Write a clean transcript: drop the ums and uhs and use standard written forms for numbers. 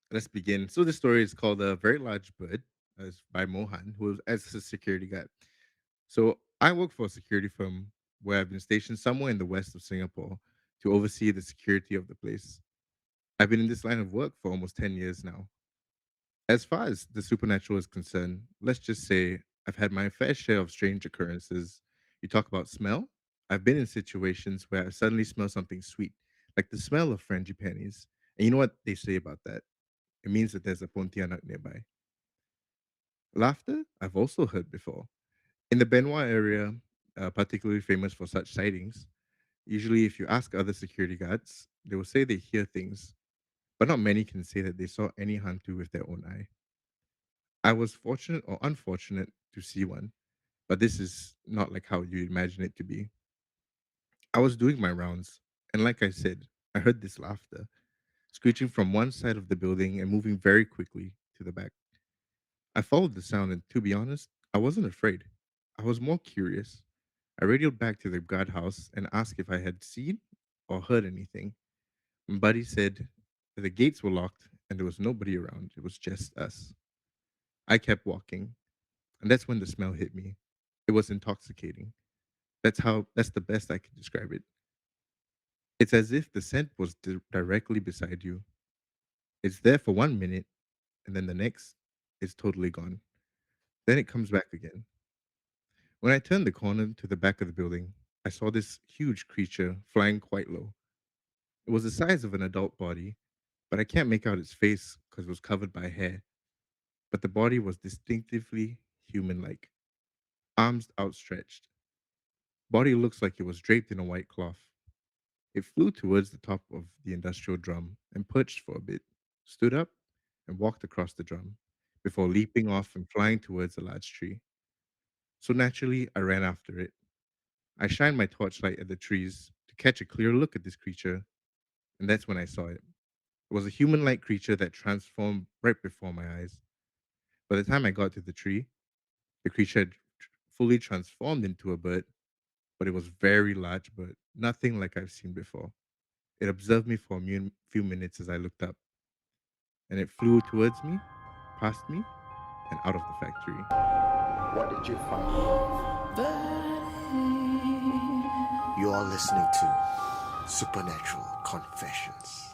Let's begin. So the story is called A Very Large Bird. It's by Mohan, who was as a security guard. So I work for a security firm where I've been stationed somewhere in the west of Singapore to oversee the security of the place. I've been in this line of work for almost 10 years now. As far as the supernatural is concerned, let's just say I've had my fair share of strange occurrences. You talk about smell. I've been in situations where I suddenly smell something sweet, like the smell of Frangipanis. And you know what they say about that? It means that there's a Pontianak nearby. Laughter, I've also heard before. In the Benoit area, particularly famous for such sightings, usually if you ask other security guards, they will say they hear things, but not many can say that they saw any hantu with their own eye. I was fortunate or unfortunate to see one, but this is not like how you imagine it to be. I was doing my rounds, and like I said, I heard this laughter, screeching from one side of the building and moving very quickly to the back. I followed the sound, and to be honest, I wasn't afraid. I was more curious. I radioed back to the guardhouse and asked if I had seen or heard anything. My buddy said that the gates were locked and there was nobody around. It was just us. I kept walking, and that's when the smell hit me. It was intoxicating. That's the best I could describe it. It's as if the scent was directly beside you. It's there for 1 minute, and then the next, it's totally gone. Then it comes back again. When I turned the corner to the back of the building, I saw this huge creature flying quite low. It was the size of an adult body, but I can't make out its face because it was covered by hair. But the body was distinctively human like, arms outstretched. Body looks like it was draped in a white cloth. It flew towards the top of the industrial drum and perched for a bit, stood up, and walked across the drum before leaping off and flying towards a large tree. So naturally, I ran after it. I shined my torchlight at the trees to catch a clear look at this creature, and that's when I saw it. It was a human like creature that transformed right before my eyes. By the time I got to the tree, the creature had fully transformed into a bird, but it was very large bird, nothing like I've seen before. It observed me for a few minutes as I looked up, and it flew towards me, past me, and out of the factory. What did you find? You are listening to Supernatural Confessions.